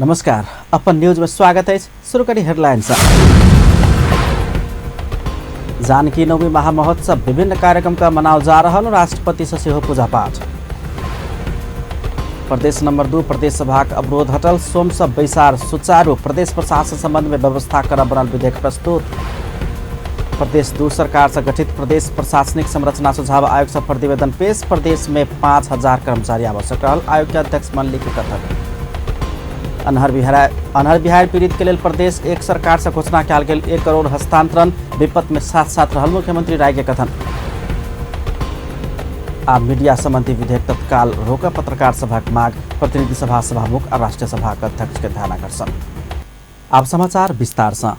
नमस्कार, अपन न्यूज में स्वागत है। शुरू करी हेडलाइंस। जानकी नवमी महामहोत्सव विभिन्न कार्यक्रम का मनाओ जा रहा। राष्ट्रपति से हो पूजा पाठ। प्रदेश नंबर 2 प्रदेश सभा का अवरोध हटल। सोम से बैसार सुचारू। प्रदेश प्रशासन संबंध में व्यवस्था कर बनल विधेयक प्रस्तुत। प्रदेश 2 सरकार से गठित प्रदेश प्रशासनिक संरचना सुझाव आयोग से प्रतिवेदन पेश। प्रदेश में 5000 कर्मचारी आवश्यक रहल। आयोग के अध्यक्ष मनली के कथन। अनहर बिहार पीड़ित के लिए प्रदेश 1 सरकार से घोषणा कल गेल 1 करोड़ हस्तांतरण। विपद में साथ साथ रहल मुख्यमंत्री राय के कथन। आ मीडिया संबंधी विधेयक तत्काल रोक। पत्रकार सभा की मांग। प्रतिनिधि सभा सभामुख और राष्ट्रीय सभा के अध्यक्ष के ध्यानाकर्षण। अब समाचार विस्तार से।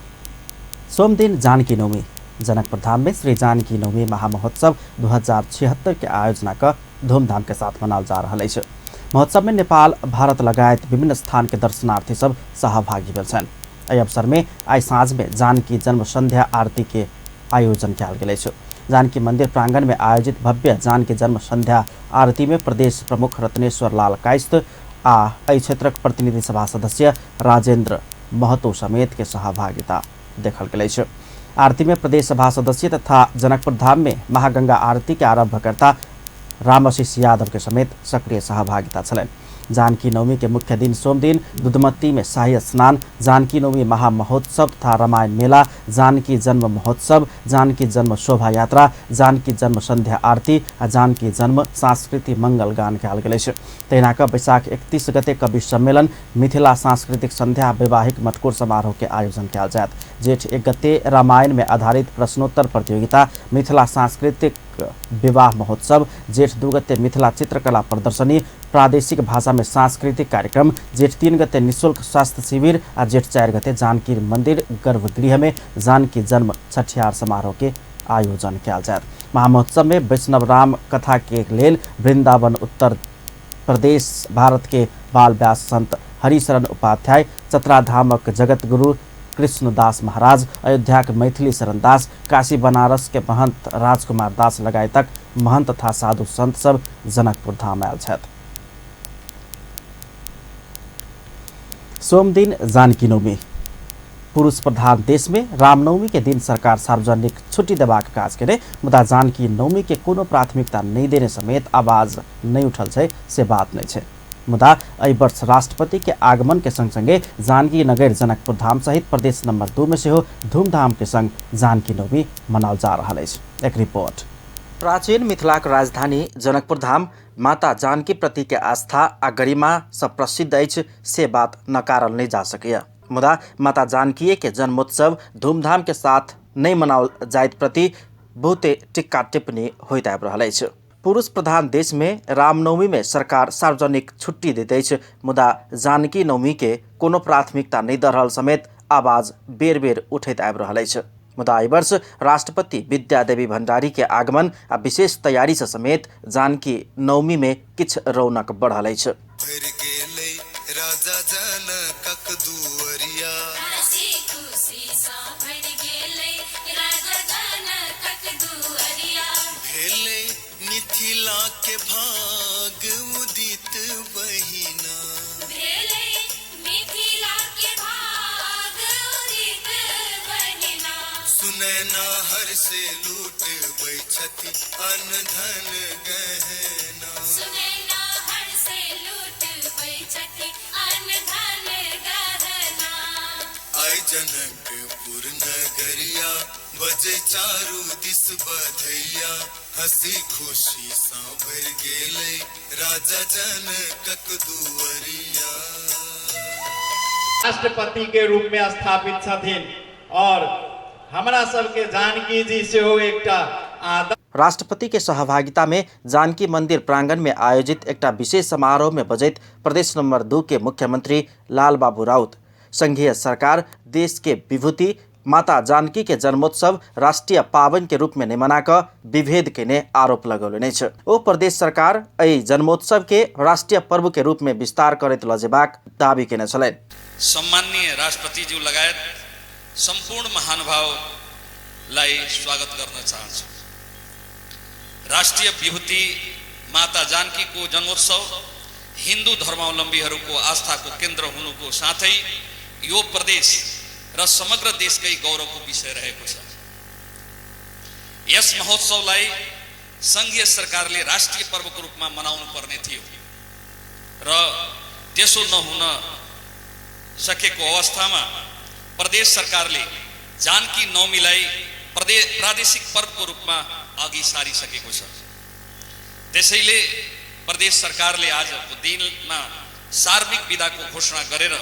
सोम दिन जानकी नवमी। जनकपुर धाम में श्री जानकी नवमी महामहोत्सव 2076 के आयोजना का धूमधाम के साथ मनाल जा रहा है। महोत्सव में नेपाल भारत लगायत विभिन्न स्थान के दर्शनार्थी सब सहभागी भेल छन्। एहि अवसर में आई साँझ में जानकी जन्म संध्या आरती के आयोजन कयल गेल अछि। जानकी मंदिर प्रांगण में आयोजित भव्य जानकी जन्म संध्या आरती में प्रदेश प्रमुख रत्नेश्वर लाल कायस्थ आ एहि क्षेत्रक प्रतिनिधि सभा सदस्य राजेंद्र महतो समेत के सहभागिता देखल गेल अछि। आरती में प्रदेश सभा सदस्य तथा जनकपुर धाम में महागंगा आरती के आरंभकर्ता रामाशीष यादव के समेत सक्रिय सहभागिता छलैन। जानकी नवमी के मुख्य दिन सोम दिन दुधमती में शाही स्नान, जानकी नवमी महामहोत्सव तथा रामायण मेला, जानकी जन्म महोत्सव, जानकी जन्म शोभा यात्रा, जानकी जन्म संध्या आरती आ जानकी जन्म सांस्कृतिक मंगल गान कयल गेल अछि। तहिना कऽ बैसाख 31 गते कवि सम्मेलन, मिथिला सांस्कृतिक संध्या, वैवाहिक मटकोर समारोह के आयोजन कयल जायत। जेठ 1 गते रामायण में आधारित प्रश्नोत्तर प्रतियोगिता, मिथिला सांस्कृतिक विवाह महोत्सव, जेठ 2 गते मिथिला चित्रकला प्रदर्शनी, प्रादेशिक भाषा में सांस्कृतिक कार्यक्रम, जेठ 3 गते निःशुल्क स्वास्थ्य शिविर आ जेठ 4 गते जानकी मंदिर गर्भगृह में जानकी जन्म छठियार समारोह के आयोजन कयल जायत। महामहोत्सव में वैष्णव राम कथा के लेल वृंदावन उत्तर प्रदेश भारत के बाल व्यास संत हरिशरण उपाध्याय, चतराधामक जगत गुरु कृष्णदास महाराज, अयोध्या के मैथिली शरण दास, काशी बनारस के महंत राजकुमार दास लगायतक महंत तथा साधु संत सब जनकपुर धाम आयल छथि। सोम दिन जानकी नवमी। पुरुष प्रधान देश में रामनवमी के दिन सरकार सार्वजनिक छुट्टी देबाक काज करे, मुदा जानकी नवमी के कोनो प्राथमिकता नहीं देने समेत आवाज नहीं उठल छै से बात नहीं छै। मुदा एहि वर्ष राष्ट्रपति के आगमन के संग संगे जानकी नगर जनकपुर धाम सहित प्रदेश नंबर 2 में से हो धूमधाम के संग जानकी नवमी मनाओल जा रहा है। एक रिपोर्ट। प्राचीन मिथिलाक राजधानी जनकपुर धाम माता जानकी प्रति के आस्था आ गरिमा से प्रसिद्ध अछि से बात नकारल नहीं जा सकैया। मुदा माता जानकी के जन्मोत्सव धूमधाम के साथ नहीं मनाओल जाइत प्रति बहुते टिक्का टिप्पणी होइत आबि रहल अछि। पुरुष प्रधान देश में रामनवमी में सरकार सार्वजनिक छुट्टी दैत अछि, मुदा जानकी नवमी के कोनो प्राथमिकता नहीं द रहल समेत आवाज बेर बेर उठैत आबि रहल अछि। मुदा एहि वर्ष राष्ट्रपति विद्यादेवी भण्डारी के आगमन आ विशेष तैयारी से समेत जानकी नवमी में किछ रौनक बढ़ल अछि। मिथिला के भाग उदित बहिना, भेले मिथिला के भाग उदित बहिना, सुनैना हर से लूट बैछति अन्न धन गहना, सुनैना हर से लूट बैछति अन्न धन गहना। आई जनकपुर नगरिया बजे चारू दिस बधैया, हसी खुशी सा भर गेले राजा जनकक दुअरिया। राष्ट्रपति के रूप में स्थापित छथिन और हमरा सबके जानकी जी से हो एकटा आदर। राष्ट्रपति के सहभागिता में जानकी मंदिर प्रांगण में आयोजित एकटा विशेष समारोह में बजैत प्रदेश नंबर 2 के मुख्यमंत्री लाल बाबू राउत संघीय सरकार देश के विभूति माता जानकी के जन्मोत्सव राष्ट्रीय पावन के रूप में नहीं मनाकर विभेद के ने आरोप लगौलनि अछि। ओ प्रदेश सरकार एहि जन्मोत्सव के राष्ट्रीय पर्व के रूप में विस्तार करैत ल जेबाक दावी केने छलैन। सम्माननीय राष्ट्रपति जी लगायत संपूर्ण महानुभावलाई स्वागत गर्न चाहन्छु। राष्ट्रीय विभूति माता जानकी को जन्मोत्सव हिन्दू धर्मावलम्बीहरूको आस्थाको केन्द्र हुनुको साथै यो प्रदेश र समग्र देशकै गौरवको विषय रहेको छ। यस महोत्सवलाई सङ्घीय सरकारले राष्ट्रिय पर्वको रूपमा मनाउनु पर्ने थियो र त्यसो नहुन सकेको अवस्थामा प्रदेश सरकारले जानकी नवमीलाई प्रादेशिक पर्वको रूपमा अघि सारिसकेको छ। त्यसैले प्रदेश सरकारले आजको दिनमा सार्वजनिक बिदाको घोषणा गरेर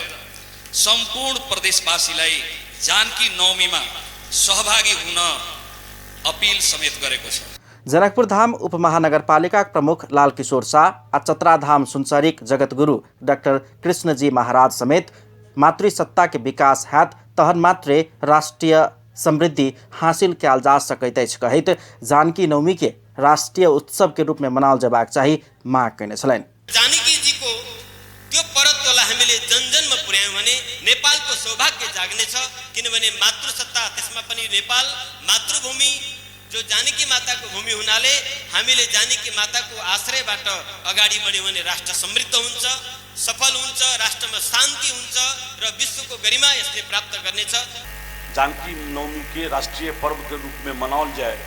सम्पूर्ण प्रदेशवासीलाई जानकी नवमीमा सहभागी हुन अपिल समेत गरेको छ। जनकपुर धाम उपमहानगरपालिका प्रमुख लालकिशोर शाह, चतरा धाम सुनसरीक जगतगुरु डॉक्टर कृष्णजी महाराज समेत मातृसत्ता के विकास हैत तहन मात्रे राष्ट्रीय समृद्धि हासिल कयल जा सकैत अछि कहैत जानकी नवमी के राष्ट्रीय उत्सव के रूप में मनाओल जबाक चाही माग कैने छलैन। जानकी जी को त्यो परतलाई हामीले जनजनमा पुर्यायौं भने नेपालको सौभाग्य जाग्ने छ, किनभने मातृसत्ता त्यसमा पनि नेपाल मातृभूमि जो जानकी माताको भूमि हुनाले हामीले जानकी माताको आश्रयबाट अगाडि बढ्यौं भने राष्ट्र समृद्ध हुन्छ, सफल हुन्छ, राष्ट्रमा शान्ति हुन्छ र विश्वको गरिमा यसले प्राप्त गर्नेछ। जानकी नवमी के राष्ट्रीय पर्व के रूप में मनाओल जाए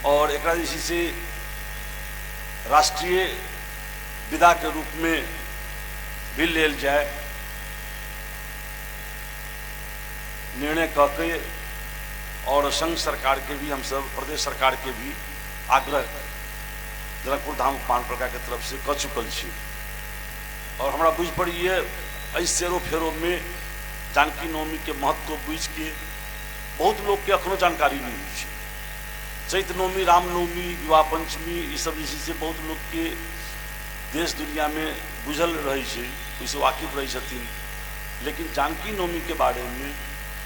और एक से राष्ट्रीय विदा के रूप में भी लेल जाए, निर्णय करके और संघ सरकार के भी हम सब प्रदेश सरकार के भी आग्रह जनकपुर धाम उपमहानगरपालिका के तरफ से कर चुकल छी और हमारा बुझ पड़ी है सेरो फेरो में जानकी नवमी के महत्व बुझ के बहुत लोग के अखनो जानकारी नहीं हुई है। चैत नवमी, रामनवमी, विवाह पंचमी ये सब जैसे से बहुत लोग के देश दुनिया में बुझल रही है, वैसे वाकिफ रही छथिन, लेकिन जानकी नवमी के बारे में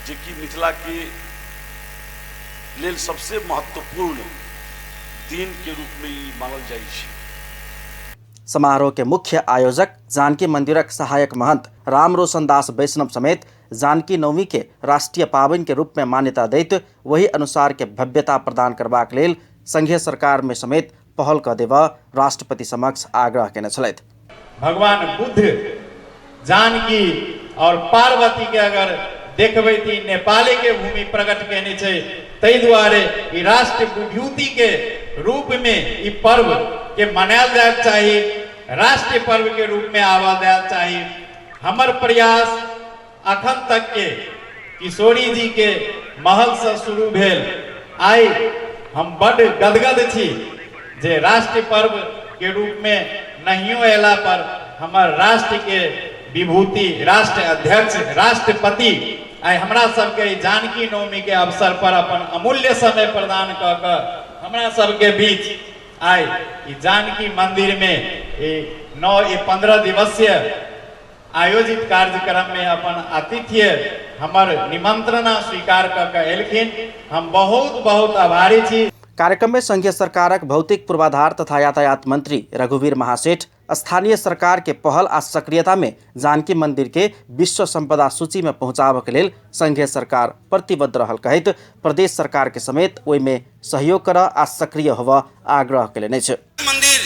जे कि मिथिला के लेल सबसे महत्वपूर्ण दिन के रूप में मानल जाइ छै। समारोह के मुख्य आयोजक जानकी मंदिरक सहायक महंत राम रोशन दास वैष्णव समेत जानकी नवमी के राष्ट्रीय पावन के रूप में मान्यता दैत वही अनुसार के भव्यता प्रदान करबाक लेल संघीय सरकार में समेत पहल क देव राष्ट्रपति समक्ष आग्रह केने छलैथ। भगवान बुद्ध जानकी और पार्वती के अगर देखबै ती नेपाले के भूमि प्रकट केने छै, तै दुआरे ई राष्ट्र विभूति के रूप में ई पर्व के मनायल जाय चाही, राष्ट्रीय पर्व के रूप में आवा जाय चाही। हमर प्रयास अखन तक के किशोरी जी के महल से शुरू भेल, आई हम बड़ गदगद छी जे राष्ट्रीय पर्व के रूप में नहियो एला पर हमर राष्ट्र के विभूति, राष्ट्र अध्यक्ष, राष्ट्रपति आई हमरा सबके जानकी नवमी के अवसर पर अपन अमूल्य समय प्रदान क हमरा सबके बीच आई जानकी मंदिर में 15 दिवसीय आयोजित कार्यक्रम में अपन आतिथ्य हमर निमंत्रणा स्वीकार क एलखिन। हम बहुत बहुत आभारी छी। कार्यक्रम में संघीय सरकारक भौतिक पूर्वाधार तथा यातायात मंत्री रघुवीर महासेठ स्थानीय सरकार के पहल आ सक्रियता में जानकी मंदिर के विश्व संपदा सूची में पहुंचाबे के लेल संघीय सरकार प्रतिबद्ध रहल कहैत प्रदेश सरकार के समेत ओहि में सहयोग कर आ सक्रिय होव आग्रह केलनि छै। मंदिर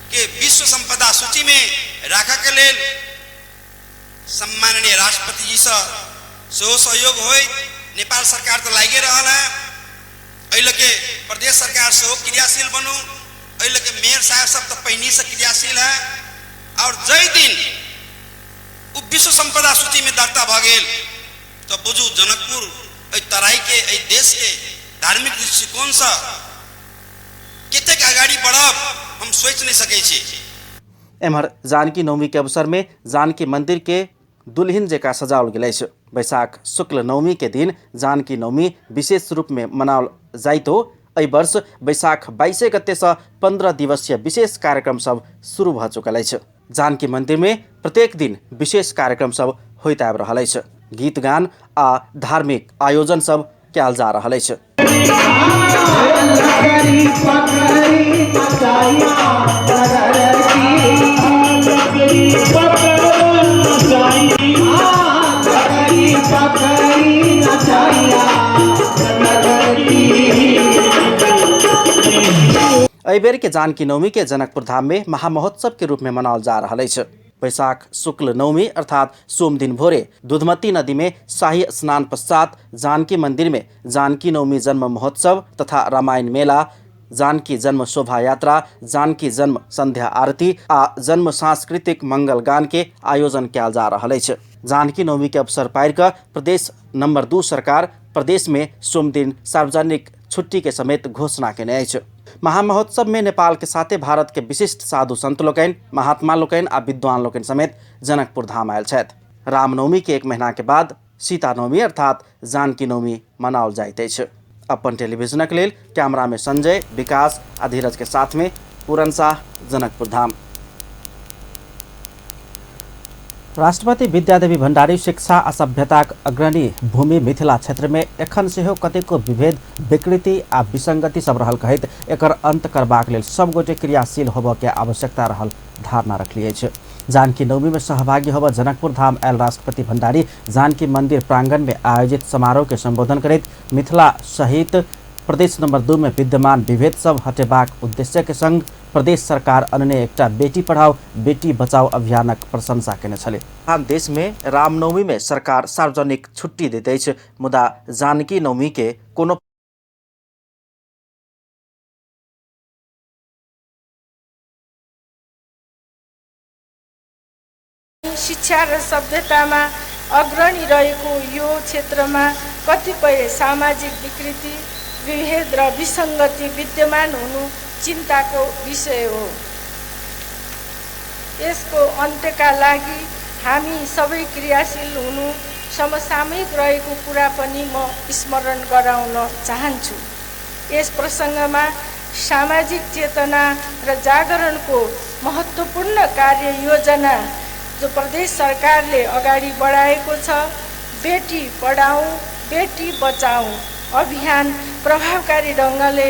के विश्व संपदा सूची में राखा के लेल सम्माननीय राष्ट्रपति जी से सहयोग होय, नेपाल सरकार तो लागे रहल है, के प्रदेश सरकार से क्रियाशील बनू, के मेयर साहब सब तो पहनी से क्रियाशील है और जय दिन विश्व संपदा सूची में दर्ता भ गेल तो बुझू जनकपुर तराई के देश के धार्मिक दृष्टिकोण से कतेक आगाड़ी बढ़ब हम सोच नहीं सकै छी। एम्हर जानकी नवमी के अवसर में जानकी मंदिर के दुल्हिन जेका सजाओल गेल छै। वैशाख शुक्ल नवमी के दिन जानकी नवमी विशेष रूप में मनाओल जाइतो एहि वर्ष वैशाख 22 गते से 15 दिवसीय विशेष कार्यक्रम सब शुरू भ चुकल अछि। जानकी मंदिर में प्रत्येक दिन विशेष कार्यक्रम सब होइत आबि रहल अछि। गीत गान आ धार्मिक आयोजन सब कयल जा रहल अछि। एहि बेर के जानकी नवमी के जनकपुर धाम में महामहोत्सव के रूप में मनाओल जा रहा है। वैशाख शुक्ल नवमी अर्थात सोम दिन भोरे दुधमती नदी में शाही स्नान पश्चात जानकी मंदिर में जानकी नवमी जन्म महोत्सव तथा रामायण मेला, जानकी जन्म शोभा यात्रा, जानकी जन्म संध्या आरती आ जन्म सांस्कृतिक मंगल गान के आयोजन कयल जा रहा है। जानकी नवमी के अवसर पार कर प्रदेश नंबर 2 सरकार प्रदेश में सोम दिन सार्वजनिक छुट्टी के समेत घोषणा केने अछि। महामहोत्सव में नेपाल के साथे भारत के विशिष्ट साधु संत लोकनि, महात्मा लोकनि आ विद्वान लोकनि समेत जनकपुर धाम आयल छथि। रामनवमी के 1 महीना के बाद सीता नवमी अर्थात जानकी नवमी मनाओल जाइत अछि। अपन टेलीविजन के लेल कैमरा में संजय, विकास आ धीरज के साथ में पूरन शाह, जनकपुर धाम। राष्ट्रपति विद्यादेवी भण्डारी शिक्षा आ सभ्यताक अग्रणी भूमि मिथिला क्षेत्र में एखन सेहो कतेको विभेद, विकृति आ विसंगति सब रहल कहैत एकर अंत करबाक लेल सब गोटे क्रियाशील होबय के आवश्यकता रहल धारणा रखलिए अछि। जानकी नवमी में सहभागी होबय जनकपुर धाम आयल राष्ट्रपति भण्डारी जानकी मंदिर प्रांगण में आयोजित समारोह के संबोधन करैत मिथिला सहित प्रदेश नंबर 2 में विद्यमान विभेद सब हटेबाक उद्देश्य के संग प्रदेश सरकार अन्य एकटा बेटी पढ़ाओ बेटी बचाओ अभियानक प्रशंसा केने छले। देश में रामनवमी में सरकार सार्वजनिक छुट्टी दैत अछि, मुदा जानकी नवमी के कोनो शिक्षा र सभ्यतामा अग्रणी रहेको यो क्षेत्रमा कतिपय सामाजिक विकृति, विभेद र विसंगति विद्यमान हुनु चिन्ताको विषय हो। यसको अन्त्यका लागि हामी सबै क्रियाशील हुनु समसामयिक रहेको कुरा पनि म स्मरण गराउन चाहन्छु। यस प्रसङ्गमा सामाजिक चेतना र जागरणको महत्त्वपूर्ण कार्य योजना जो प्रदेश सरकारले अगाडि बढाएको छ, बेटी पढाऊ बेटी बचाऊ अभियान प्रभावकारी ढङ्गले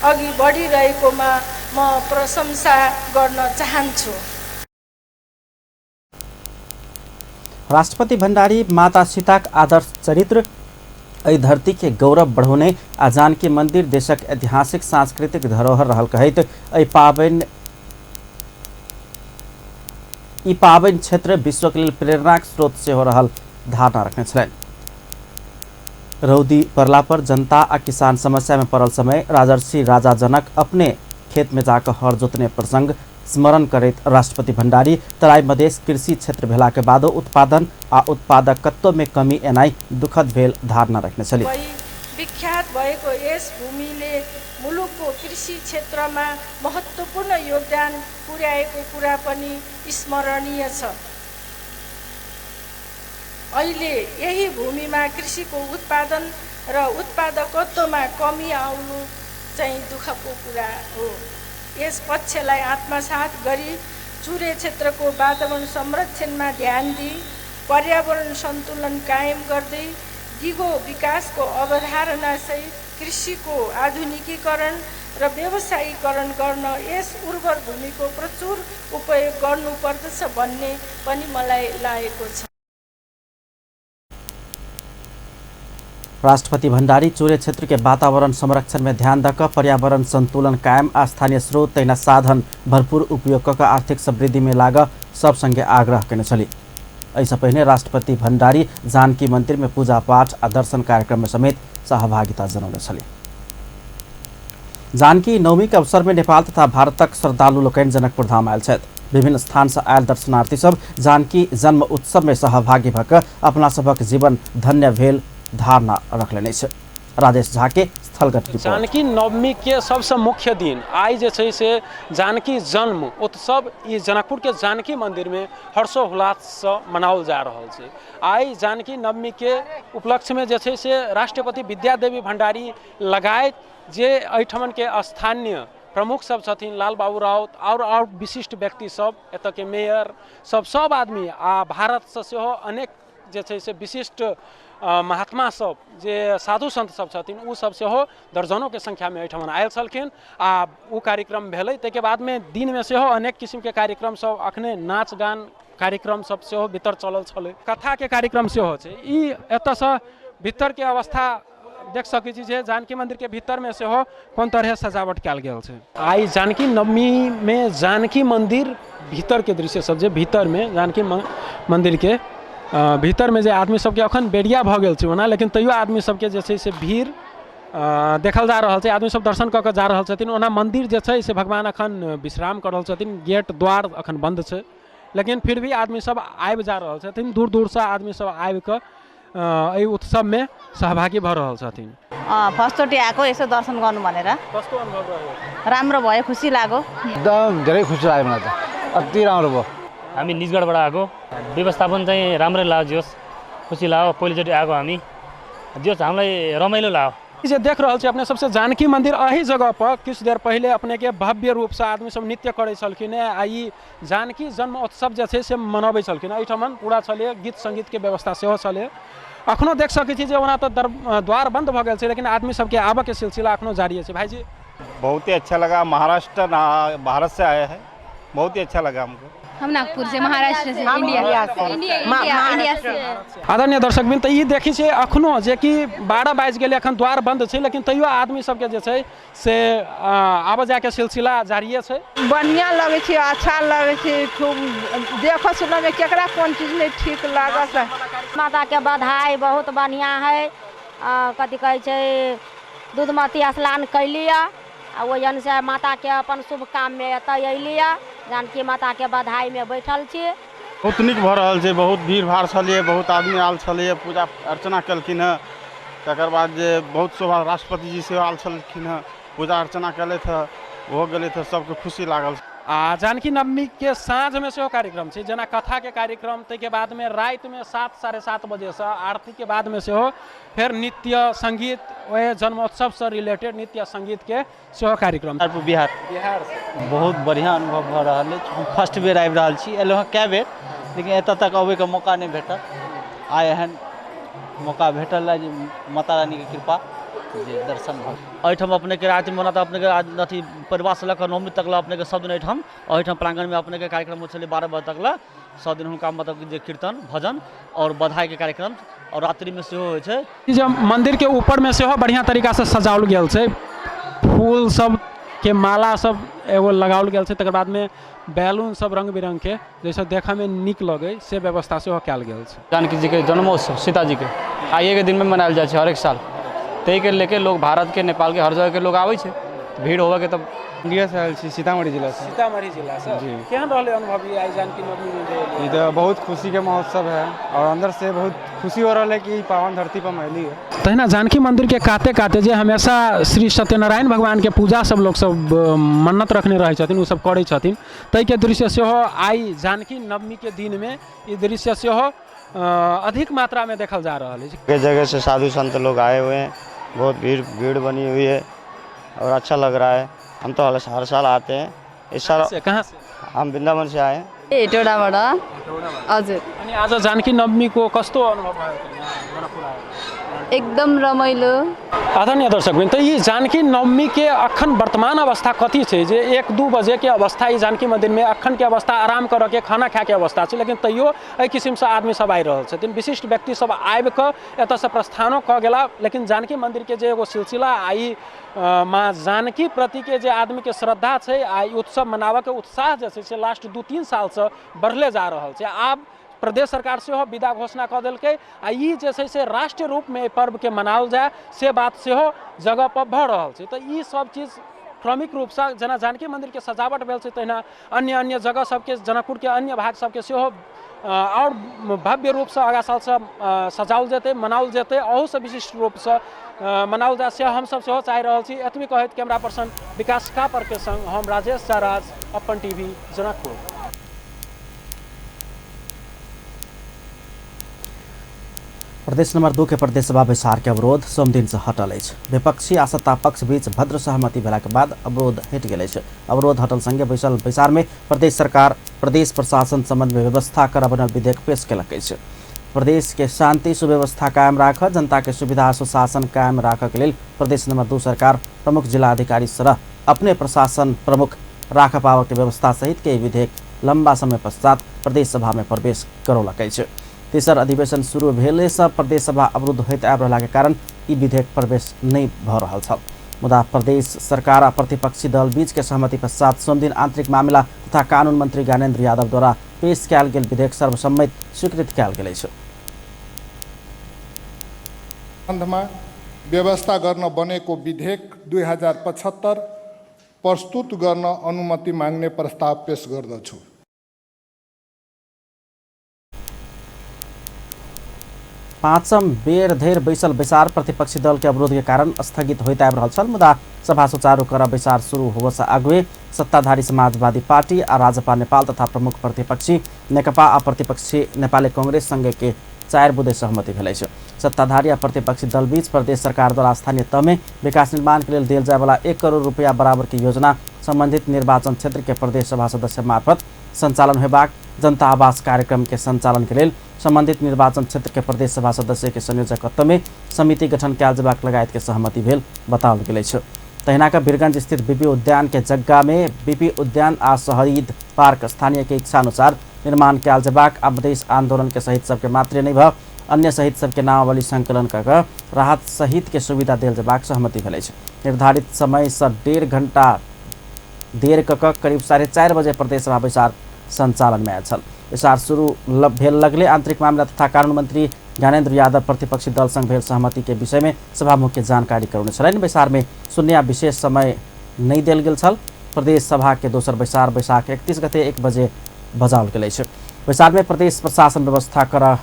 अघि बढिरहेकोमा म प्रशंसा गर्न चाहन्छु। राष्ट्रपति भण्डारी माता सीताक आदर्श चरित्र, एहि धरती के गौरव बढ़ाउने आ जानकी मंदिर देशक ऐतिहासिक सांस्कृतिक धरोहर रहल कहैत ई पाबनि क्षेत्र विश्व के लेल प्रेरणाक स्रोत सेहो रहल धारणा रखने छलनि। रौदी पड़ला पर जनता आ किसान समस्या में पड़ल समय राजर्षि राजा जनक अपने खेत में जाकर हर जोतने प्रसंग स्मरण करैत राष्ट्रपति भण्डारी तराई मधेश कृषि क्षेत्र भेला के बादो उत्पादन आ उत्पादकत्व में कमी एनाई दुखद भेल धारणा रखने छले। विख्यात भएको यस भूमिले मुलुकको कृषि क्षेत्रमा महत्त्वपूर्ण योगदान पुर्याएको कुरा पनि स्मरणीय छ। अहिले यही भूमिमा कृषिको उत्पादन र उत्पादकत्वमा कमी आउनु चाहिँ दुःखको कुरा हो। यस पक्षलाई आत्मसात गरी चुरे क्षेत्रको वातावरण संरक्षणमा ध्यान दिई पर्यावरण सन्तुलन कायम गर्दै दिगो विकासको अवधारणासहित कृषिको आधुनिकीकरण र व्यवसायीकरण गर्न यस उर्वर भूमिको प्रचुर उपयोग गर्नुपर्दछ भन्ने पनि मलाई लागेको छ। राष्ट्रपति भण्डारी चुरे क्षेत्र के वातावरण संरक्षण में ध्यान दक पर्यावरण संतुलन कायम आ स्थानीय स्रोत तैना साधन भरपूर उपयोग कऽ आर्थिक समृद्धि में लाग सब संगे आग्रह केने छली। ऐसा पहले राष्ट्रपति भण्डारी जानकी मंदिर में पूजा पाठ आ दर्शन कार्यक्रम में समेत सहभागिता जनाउने छले। जानकी नवमी के अवसर में नेपाल तथा भारतक श्रद्धालु लोकनि जनकपुर धाम आयल छथि। विभिन्न स्थान से आयल दर्शनार्थी सब जानकी जन्म उत्सव में सहभागी भऽ अपना सबक जीवन धन्य भेल धारणा रखलेने छै। राजेश झा के स्थलगत रिपोर्ट। जानकी नवमी के सबसे मुख्य दिन आई जे छै से जानकी जन्म उत्सव ई जनकपुर के जानकी मंदिर में हर्षोल्लास से मनाओल जा रहल छै। आई जानकी नवमी के उपलक्ष्य में जे छै से राष्ट्रपति विद्यादेवी भण्डारी लगायत जे एहिठमन के स्थानीय प्रमुख सब छथिन, लाल बाबू राउत और विशिष्ट व्यक्ति सब, एतऽ के मेयर सब आदमी आ भारत से सेहो अनेक जे छै से विशिष्ट महात्मा सब जे साधु संत सब छथिन उ सब सेहो दर्जनों के संख्या में एहिठमन आयल छलखिन आ उ कार्यक्रम भेलै। ताहिके बाद में दिन में सेहो अनेक किस्म के कार्यक्रम सब, अखने नाच गान कार्यक्रम सब सेहो भीतर चलल छलै, कथा के कार्यक्रम सेहो छै। ई एतऽ से भीतर के अवस्था देख सकै छी जे जानकी मंदिर के भीतर में से हो कोन तरह सजावट कयल गेल छै। आई जानकी नवमी में जानकी मंदिर भीतर के दृश्य सब जे भीतर में जानकी मंदिर के भीतर में जे आदमी सबके अखन बेरिया भऽ गेल छै ओना, लेकिन तैयो आदमी सबके जे छै से भीड़ देखल जा रहल छै, आदमी सब दर्शन कऽ के जा रहल छथिन। ओना मंदिर जे छै से भगवान अखन विश्राम कर रहल छथिन, गेट द्वार अखन बंद छै, लेकिन फिर भी आदमी सब आबि जा रहल छथिन, दूर दूर से आदमी सब आबि कऽ एहि उत्सव में सहभागी भऽ रहल छथिन। फर्स्टचोटि आएको यसो दर्शन गर्नु भनेर कस्तो अनुभव रह्यो? राम्रो भयो, खुसी लाग्यो। एकदम धेरै खुसी लाग्यो मलाई त, अति राम्रो भयो। हामी निजगढबाट आएको, व्यवस्थापन चाहिँ राम्रै लाग्यो, खुसी लाग्यो। पहिलोचोटि आएको हामी, जोस् हामीलाई रमाइलो लाग्यो। जे देख रहल छी अपने सबसे जानकी मंदिर अही जगह पर किछु देर पहले अपने के भव्य रूप से आदमी सब नृत्य करे छलखिन है। आ ई जानकी जन्म उत्सव जे छै से मनबै छलखिन, एहिठाम पूरा छलै, गीत संगीत के व्यवस्था सेहो छलै। अखनो देख सकै छी जे ओना तो द्वार बंद भऽ गेल छै, लेकिन आदमी सबके आबऽ के सिलसिला अखनो जारी है। भाईजी बहुत ही अच्छा लगा, महाराष्ट्र भारत से आया है, बहुत ही अच्छा लगा हमको। हम नागपुर से, महाराष्ट्र से, इंडिया से। आदरणीय दर्शकबिन, तऽ ई देखी छै अखनो जे कि 12 बाजि गेलै, अखन द्वार बंद छै, लेकिन तैयो आदमी सबके जे छै से आबऽ जाए के सिलसिला जारिये छै। बढ़िया लगे छै, अच्छा लगे छै, खूब देखो सुनो में केकरा कोन चीज नहीं ठीक लागत है। माता के बधाई, बहुत बढ़िया है। कथी कहै छै, दूधमती स्नान कैलिया, वही अनुसार माता के अपन शुभ काम में एतऽ अयलिया, जानकी माता के बधाई में बैठल छी। बहुत नीक भऽ रहल छै, बहुत भीड़ भाड़ छलै, बहुत आदमी आयल छलै, पूजा अर्चना केलखिन हँ। तकर बाद जे बहुत शोभा राष्ट्रपति जी सेहो आयल छलखिन हँ, पूजा अर्चना केलथि हँ, हो गेलै तऽ सबके खुशी लागल। आ जानकी नवमी के साँझ में सेहो कार्यक्रम छै, जेना कथा के कार्यक्रम, ताहिके बाद में रात में 7 साढ़े 7 बजे से आरती के बाद में सेहो फिर नृत्य संगीत, वह जन्मोत्सव से रिलेटेड नृत्य संगीत के सेहो कार्यक्रम। बिहार बहुत बढ़िया अनुभव भऽ रहल अछि। हम फर्स्ट बेर आबि रहल छी, एलहुँ कए बेर, लेकिन एतऽ तक अबैके मौका नहीं भेटल। आइ एहन मौका भेटल है, माता रानी के कृपा जे दर्शन भऽ। एहिठाम अपने के राति में तऽ अपने के अथी परिवार से लऽ नवमी तक अपने के सब दिन एहिठाम प्रांगण में अपने के कार्यक्रम छलै 12 बजे तक सब दिन हुनका मतलब जे कीर्तन भजन और बधाई के कार्यक्रम और रात्रि में सेहो होइ छै। जब मंदिर के ऊपर में सेहो बढ़िया तरीका से सजाओल गेल छै, फूल सब के माला सब एगो लगाओल गेल छै, तकर बाद में बैलून सब रंग बिरंग के जैसे देखा में नीक लगे से व्यवस्था सेहो कयल गेल छै। जानकी जी के जन्मोत्सव सीता जी के आइए के दिन में मनायल जाइ छै हर एक साल, ताहि के लेके लोग भारत के, नेपाल के हर जगह के लोग आबै छै, भीड़ होबे के। तब इंडिया से आयल छी, सीतामढ़ी जिला से। सीतामढ़ी जिला से जी। केहन रहले अनुभव ये आई जानकी नवमी में? ये तो बहुत खुशी के महोत्सव है और अंदर से बहुत खुशी हो रहा है कि पावन धरती पर महली है। तहिना जानकी मंदिर के काते काते जे हमेशा श्री सत्यनारायण भगवान के पूजा सब लोग सब मन्नत रखने रहे छथिन, उ सब करै छथिन, ताहि के दृश्य सेहो आई जानकी नवमी के दिन में ई दृश्य सेहो अधिक मात्रा में देखल जा रहा है। कई जगह से साधु संत लोग आए हुए हैं, बहुत भीड़ बनी हुई है और अच्छा लग रहा है। हम तो हर साल आते हैं। इस साल कहाँ से? हम वृंदावन से आए हैं। हजुर। अनि आज जानकी नवमी को कस्तो अनुभव भयो? एकदम रमाइलो। आदरणीय दर्शकबिन, तो ये जानकी नवमी के अखन वर्तमान अवस्था कथी छै जे 1-2 बजे के अवस्था ई जानकी मंदिर में अखन के अवस्था आराम कर के खाना खाए के अवस्था छै, लेकिन तैयो एहि किसिम से आदमी सब आइ रहल छथिन, विशिष्ट व्यक्ति सब आबि कऽ एतऽ से प्रस्थानो कऽ गेला। लेकिन जानकी मंदिर के जे एगो सिलसिला आई माँ जानकी प्रति के जे आदमी के श्रद्धा छै, आई उत्सव मनाबऽ के उत्साह जे छै से लास्ट 2-3 साल से बढ़ले जा रहल छै। आब प्रदेश सरकार सेहो विदा घोषणा कऽ देलकै आ ई जे छै से राष्ट्रीय रूप में पर्व के मनाओल जाए से बात सेहो जगह पर भऽ रहल छै। तऽ ई सब चीज क्रमिक रूप से जेना जानकी मंदिर के सजावट भेल छै, तहिना अन्य जगह सबके, जनकपुर के अन्य भाग सबके सेहो और भव्य रूप से आगा साल से सजाओल जेतै, मनाओल जेतै, अहू से विशिष्ट रूप से मनाओल जाए से हम सब सेहो चाहि रहल छी। एतबी कहैत कैमरा पर्सन विकास कापर के संग हम राजेश चाराज, अपन टीवी, जनकपुर। प्रदेश नंबर 2 के प्रदेश सभा बैसार के अवरोध सोम दिन से हटल अछि। विपक्षी आ सत्ता पक्ष बीच भद्र सहमति भेला के बाद अवरोध हट गेल अछि। अवरोध हटल संगे बैसल बैसार में प्रदेश सरकार प्रदेश प्रशासन संबंध में व्यवस्था करऽ बनल विधेयक पेश केलक अछि। प्रदेश के शांति सुव्यवस्था कायम राखऽ, जनता के सुविधा सुशासन कायम राखऽ के लेल प्रदेश नंबर 2 सरकार प्रमुख जिला अधिकारी सरह अपने प्रशासन प्रमुख राख पावऽ के व्यवस्था सहित के विधेयक लंबा समय पश्चात प्रदेश सभा में प्रवेश करौलक अछि। तेसर अधिवेशन शुरू भेले से प्रदेश सभा अवरुद्ध होइत आबि रहला के कारण ई विधेयक प्रवेश नहीं भ रहल छल। मुदा प्रदेश सरकार आ प्रतिपक्षी दल बीच के सहमति पश्चात सोम दिन आंतरिक मामला तथा कानून मंत्री ज्ञानेन्द्र यादव द्वारा पेश कयल गेल विधेयक सर्वसम्मत स्वीकृत कयल गेल अछि। सम्बन्धमा व्यवस्था गर्न बनेको विधेयक 2075 प्रस्तुत गर्न अनुमति माग्ने प्रस्ताव पेश गर्दछु। पाँचम बेर धरि बैसल बैसार प्रतिपक्षी दल के अवरोध के कारण स्थगित होइत आबि रहल छल। मुदा सभा सुचारू कर बैसार शुरू होबसँ आगुए सत्ताधारी समाजवादी पार्टी आ राजपा नेपाल तथा प्रमुख प्रतिपक्षी नेकपा आ प्रतिपक्षी नेपाली कांग्रेस संगे के 4 बुँदे सहमति भेल अछि। सत्ताधारी आ प्रतिपक्षी दल बीच प्रदेश सरकार द्वारा स्थानीय तह में विकास निर्माण के लिए दिल जाय वाला 1 करोड़ रुपया बराबर की योजना संबंधित निर्वाचन क्षेत्र के प्रदेश सभा सदस्य मार्फत संचालन हेबाक, जनता आवास कार्यक्रम के संचालन के लिए संबंधित निर्वाचन क्षेत्र के प्रदेश सभा सदस्य के संयोजकत्व में समिति गठन कयल जेबाक लगायत के सहमति भेल बताओल गेल अछि। तहिना का बीरगंज स्थित बीपी उद्यान के जगह में बीपी उद्यान आ शहीद पार्क स्थानीय के इच्छा अनुसार निर्माण कयल जेबाक आ मधेश आंदोलन के शहीद सबके मात्र नहीं भ अन्य शहीद सबके नामावली संकलन कऽ राहत सहित के सुविधा देल जेबाक सहमति भेल अछि। निर्धारित समय से 1.5 घंटा देर कऽ करीब 4:30 बजे प्रदेश सभा बैसार संचालन में आयल छल। बैसार शुरू भेल लगले आंतरिक मामला तथा कानून मंत्री ज्ञानेन्द्र यादव प्रतिपक्षी दल संग भेल सहमति के विषय में सभामुख के जानकारी करौने छलनि। बैसार में शून्य आ विशेष समय नहीं देल गेल छल। प्रदेश सभा के दोसर बैसार बैसाख 31 गते 1 बजे बजाओल गेल अछि। बैसार में प्रदेश प्रशासन व्यवस्था कर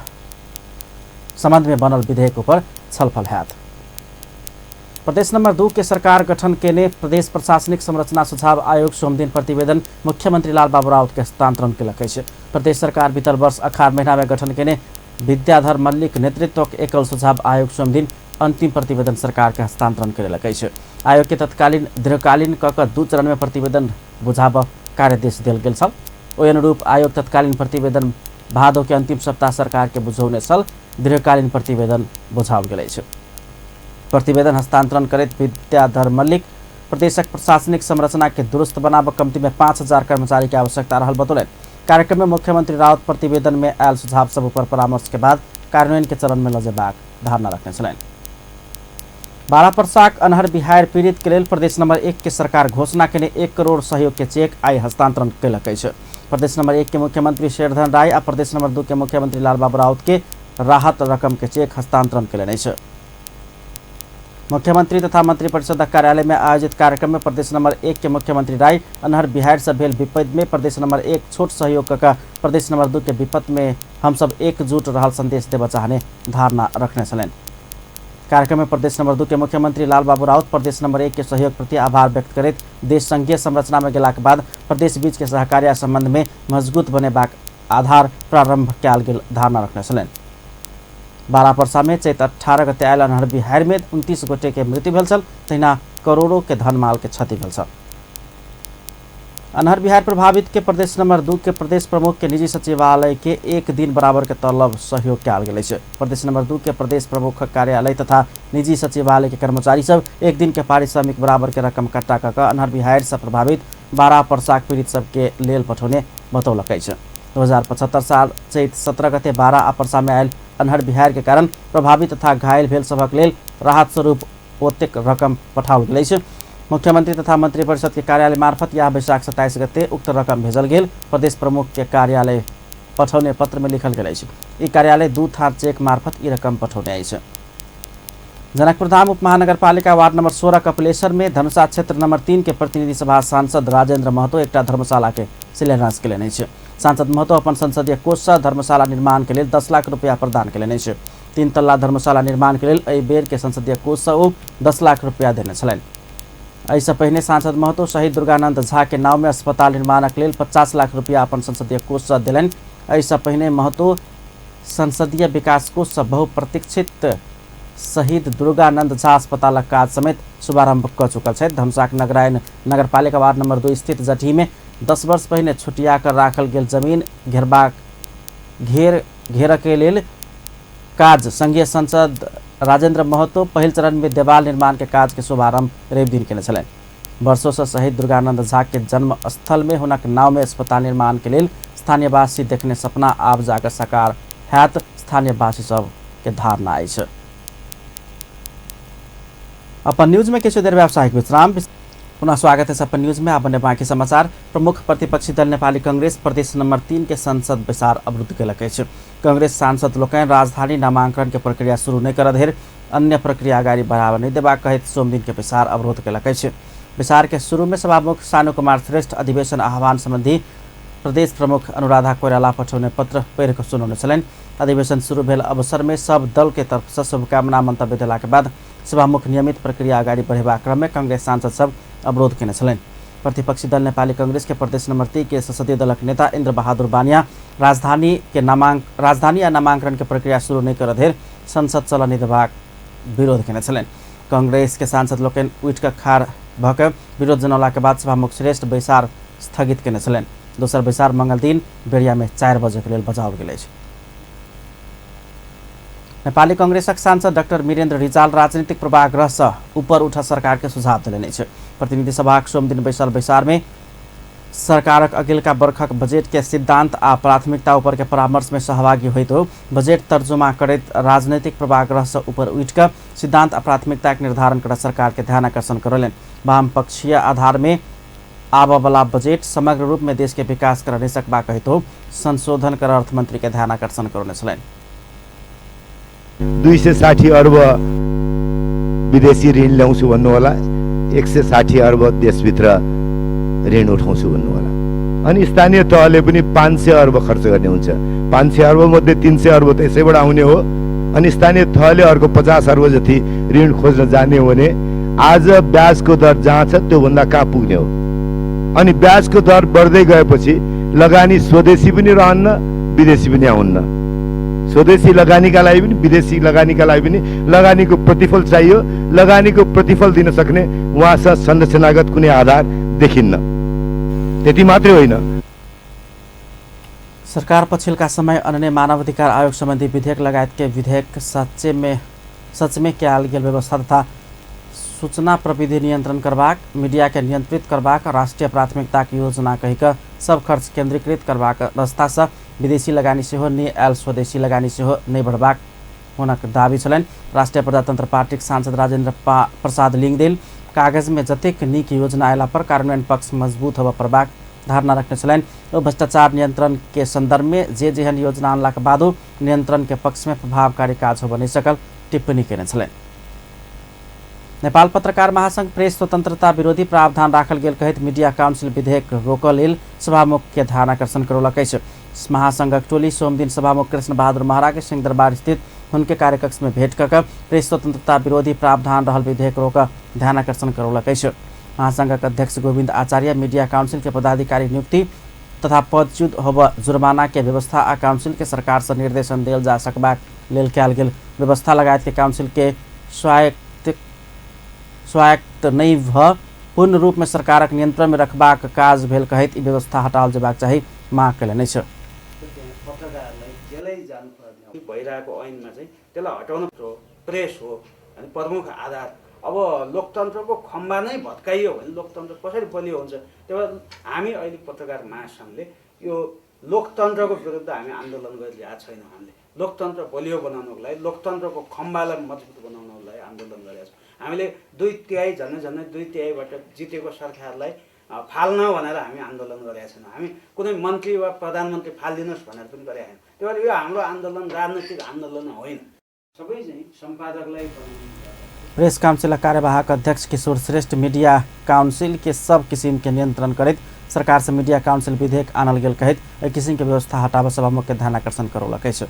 संबंध में बनल विधेयक पर छलफल हैत। प्रदेश नंबर 2 के सरकार गठन केने प्रदेश प्रशासनिक संरचना सुझाव आयोग सोम दिन प्रतिवेदन मुख्यमंत्री लाल बाबू राउत के हस्तांतरण केलक अछि। प्रदेश सरकार बीतल वर्ष अखाड़ महीना में गठन केने विद्याधर मल्लिक नेतृत्व के एकल सुझाव आयोग सोम दिन अंतिम प्रतिवेदन सरकार के हस्तांतरण केलक अछि। आयोग के तत्कालीन दीर्घकालीन कऽ 2 चरण में प्रतिवेदन बुझाब कार्यदेश देल गेल छल। ओहि अनुरूप आयोग तत्कालीन प्रतिवेदन भादो के अंतिम सप्ताह सरकार के बुझौने छल। दीर्घकालीन प्रतिवेदन बुझाओल गेल अछि। प्रतिवेदन हस्तांतरण करैत विद्याधर मल्लिक प्रदेशक प्रशासनिक संरचना के दुरुस्त बनाब कमती में 5000 कर्मचारी की आवश्यकता रहल बतौलनि। कार्यक्रम में मुख्यमंत्री राउत प्रतिवेदन में आयल सुझाव सब पर परामर्श के बाद कार्यान्वयन के चरण में ल जेबाक धारणा रखने छलनि। बारा परसाक अनहर बिहार पीड़ित के लिए प्रदेश नंबर 1 के सरकार घोषणा केने 1 करोड़ सहयोग के चेक आई हस्तांतरण केलक अछि। प्रदेश नंबर 1 के मुख्यमंत्री शेरधन राय आ प्रदेश नंबर 2 के मुख्यमंत्री लाल बाबू राउत के राहत रकम के चेक हस्तांतरण केलनि अछि। मुख्यमंत्री तथा मंत्रिपरिषद कार्यालय में आयोजित कार्यक्रम में प्रदेश नंबर 1 के मुख्यमंत्री राय अनहर बिहार से भेल विपद में प्रदेश नंबर 1 छोट सहयोग का प्रदेश नंबर 2 के विपद में हम सब एकजुट रहल संदेश देव चाहने धारणा रखने छलनि। कार्यक्रम में प्रदेश नंबर 2 के मुख्यमंत्री लाल बाबू राउत प्रदेश नंबर 1 के सहयोग प्रति आभार व्यक्त करैत देश संघीय संरचना में गेला के बाद प्रदेश बीच के सहकार्य संबंध में मजबूत बनेबाक आधार प्रारंभ कयल गेल धारणा रखने छलनि। बारा परसा में चैत 18 गते आयल अनहर बिहार में 29 गोटे के मृत्यु भेल छल। तहिना करोड़ों के धन माल के क्षति भेल छल। अनहर बिहार प्रभावित के प्रदेश नंबर 2 के प्रदेश प्रमुख के निजी सचिवालय के 1 दिन बराबर के तलब सहयोग कयल गेल अछि। प्रदेश नंबर 2 के प्रदेश प्रमुख कार्यालय तथा निजी सचिवालय के कर्मचारी सब 1 दिन के पारिश्रमिक बराबर के रकम इकट्ठा कऽ अनहर बिहार से प्रभावित बारा परसाक पीड़ित सबके लेल पठौने बतौलक अछि। 2075 साल चैत 17 गते बारा आ परसा में आयल अनहर बिहार के कारण प्रभावित तथा घायल भेल सभक लेल राहत स्वरूप ओतेक रकम पठाओल गेल अछि। मुख्यमंत्री तथा मंत्रिपरिषद के कार्यालय मार्फत यह बैसाख 27 गते उक्त रकम भेजल गेल। प्रदेश प्रमुख के कार्यालय पठौने पत्र में लिखल गेल अछि। ई कार्यालय 2 थार चेक मार्फत ई रकम पठौने अछि। जनकपुर धाम उप महानगरपालिका वार्ड नंबर 16 कपिलेश्वर में धनुषा क्षेत्र नंबर 3 के प्रतिनिधि सभा सांसद राजेंद्र महतो एकटा धर्मशाला के शिलान्यास केलनि अछि। सांसद महतो अपन संसदीय कोष से धर्मशाला निर्माण के लिए 10 लाख रुपया प्रदान केलनि अछि। 3 तल्ला धर्मशाला निर्माण के लिए एहि बेर के संसदीय कोष से ओ 10 लाख रुपया देने छलनि। एहिसँ पहिने सांसद महतो शहीद दुर्गानंद झा के नाम में अस्पताल निर्माणक लेल 50 लाख रुपया अपन संसदीय कोष से देलनि। एहिसँ पहिने महतो संसदीय विकास कोष से बहुप्रतीक्षित शहीद दुर्गानंद झा अस्पतालक काज समेत शुभारंभ कऽ चुकल छथि। धनुषाक नगरायन नगरपालिका वार्ड नंबर 2 स्थित जठी में 10 वर्ष पहिने छुटिया कर राखल गेल जमीन घेर के लेल काज संघीय सांसद राजेंद्र महतो पहिल चरण में देवाल निर्माण के काज के शुभारंभ रवि दिन केने छलनि। वर्षों से शहीद दुर्गानंद झा के जन्म स्थल में हुनक नाव में अस्पताल निर्माण के लेल स्थानीयवासी देखने सपना आब जाकर साकार हैत स्थानीयवासी सब के धारणा अछि। अपन न्यूज में किसी देर व्यावसायिक विश्राम। पुनः स्वागत है अपन न्यूज में। अब ने बाकी समाचार। प्रमुख प्रतिपक्षी दल नेपाली कांग्रेस प्रदेश नंबर 3 के संसद विसार अवरुद्ध केलकै छ। कांग्रेस सांसद लोकनि राजधानी नामांकन के प्रक्रिया शुरू नहीं कर धेर अन्य प्रक्रिया अगाडि बढ़ावा नहीं देबा कहित सोम दिन के विसार अवरोध केलकै छ। विसार के शुरू में सभामुख सानु कुमार श्रेष्ठ अधिवेशन आह्वान संबंधी प्रदेश प्रमुख अनुराधा कोइराला पठाउने पत्र पढ़ सुनाउने छलैन। अधिवेशन शुरू भेल अवसर में सब दल के तरफ से शुभकामना मंतव्य देला के बाद सभामुख नियमित प्रक्रिया अगाडि बढ़ेबा क्रम में कांग्रेस सांसद सब अवरोध केने छलैन। प्रतिपक्षी दल नेपाली कांग्रेस के प्रदेश नंबर 3 के संसदीय दलक नेता इंद्र बहादुर बानिया राजधानी या नामांकन के प्रक्रिया शुरू नहीं कर धेर संसद चलन देबाक विरोध केने छलैन। कांग्रेस के सांसद लोकनि उठ के खाड़ भक विरोध जनौला के बाद सभामुख श्रेष्ठ बैसार स्थगित केने छलैन। दोसर बैसार मंगल दिन बेरिया में 4 बजे के लेल बजाओल गेल अछि। नेपाली कांग्रेसक सांसद डाक्टर वीरेन्द्र रिजाल राजनीतिक पूर्वाग्रह से ऊपर उठा सरकार के सुझाव दिलेने छ। प्रतिनिधि सभा सोम दिन बैसल बैसार में सरकारक अगिलका बर्खक बजेट के सिद्धांत आ प्राथमिकता ऊपर के परामर्श में सहभागी हुई तो बजेट तर्जुमा करैत राजनीतिक पूर्वाग्रह से ऊपर उठ कर सिद्धांत आ प्राथमिकता के निर्धारण कर सरकार के ध्यान आकर्षण करलेन। वाम पक्षीय आधार में आबा वाला बजेट समग्र रूप में देश के विकास कर नहीं सकबा कही तो संशोधन कर अर्थमंत्री के ध्यान आकर्षण करने छलैन। 260 अर्ब विदेशी ऋण ल्याउँछु भन्नु होला, 160 अर्ब देशभित्र ऋण उठाउँछु भन्नु होला। अनि स्थानीय तहले पनि 500 अर्ब खर्च गर्ने हुन्छ। 500 अर्ब मध्ये 300 अर्ब त यसैबाट आउने हो। अनि स्थानीय तहले अर्को 50 अर्ब जति ऋण खोज्न जाने हो भने आज ब्याजको दर जहाँ छ त्यो भन्दा कहाँ पुग्ने हो। अनि ब्याजको दर बढ्दै गएपछि लगानी स्वदेशी पनि रहन्न, विदेशी पनि आउन्न। स्वदेशी लगानीका लागि पनि विदेशी लगानीका लागि पनि लगानीको प्रतिफल चाहियो। लगानीको प्रतिफल दिन सक्ने उहाँसँग संरचनागत कुनै आधार देखिन्न। त्यति मात्रै होइन, सरकार पछिल्का समय अन्य मानवाधिकार आयोग संबंधी विधेयक लगायत के विधेयक सच में कयल गेल व्यवस्था तथा सूचना प्रविधि नियंत्रण करबाक, मीडिया के नियंत्रित करबाक, राष्ट्रीय प्राथमिकता की योजना कहिक सब खर्च केंद्रीकृत करबाक रास्ता से विदेशी लगानी सेहो नहीं आयल, स्वदेशी लगानी सेहो नहीं बढ़बाक हुनक दावी छलैन। राष्ट्रीय प्रजातंत्र पार्टी सांसद राजेन्द्र प्रसाद लिङदेल कागज में जतेक नीक योजना आयला पर कार्यान्वयन पक्ष मजबूत होबा परबाक धारणा रखने छलैन। भ्रष्टाचार नियंत्रण के संदर्भ में जे जेहन योजना आनला के बादो नियंत्रण के पक्ष में प्रभावकारी काज हो बनी सकल टिप्पणी केने छलैन। नेपाल पत्रकार महासंघ प्रेस स्वतंत्रता विरोधी प्रावधान राखल गेल कहित मीडिया काउंसिल विधेयक रोक लेल सभामुख के ध्यान आकर्षण करौलकै छ। महासंघक टोली सोम दिन सभामुख कृष्ण बहादुर महरा के सिंहदरबार स्थित उनके कार्यकक्ष में भेंट कर प्रेस स्वतंत्रता विरोधी प्रावधान रहल विधेयक रोक ध्यान आकर्षण करौलकै छ। महासंघक अध्यक्ष गोविंद आचार्य मीडिया काउंसिल के पदाधिकारी नियुक्ति तथा पदच्युत होब जुर्माना के व्यवस्था आ काउंसिल के सरकार से निर्देशन देल जा सकबाक लेल कयल गेल व्यवस्था लगायत के काउंसिल के स्वायत्त नहीं भ पूर्ण रूप में सरकारक नियंत्रण में रखबाक काज भेल कहित ई व्यवस्था हटाल जेबाक चाही माग केलनि छ। पत्रकारलाई जेलै जानुपर्ने भइरहेको ऐनमा चाहिँ त्यसलाई हटाउनु प्रेस हो अनि प्रमुख आधार। अब लोकतन्त्रको खम्बा नै भत्काइयो भने लोकतन्त्र कसरी बलियो हुन्छ। त्यही भएर हामी अहिले पत्रकार महासंघले यो लोकतन्त्रको विरुद्ध हामी आन्दोलन गरिरहेका छैनौँ। हामीले लोकतन्त्र बलियो बनाउनको लागि, लोकतन्त्रको खम्बालाई मजबुत बनाउनको लागि आन्दोलन गरेका छौँ। हामीले 2/3 झन्डै 2/3बाट जितेको सरकारलाई फाल्न भनेर हामी आन्दोलन गरेका छैनौँ। हामी कुनै मन्त्री वा प्रधानमन्त्री फालिदिनुहोस् भनेर पनि गरेका छैनौँ। त्यही भएर यो हाम्रो आन्दोलन राजनैतिक आन्दोलन होइन। सबै चाहिँ सम्पादकलाई प्रेस काउंसिल कार्यवाहक अध्यक्ष किशोर श्रेष्ठ मीडिया काउंसिल के सब किसिम के नियंत्रण करित सरकार से मीडिया काउंसिल विधेयक आनल गेल कहित एक किसिम के व्यवस्था हटाव सभामुख के ध्यान आकर्षण करौलकै छ।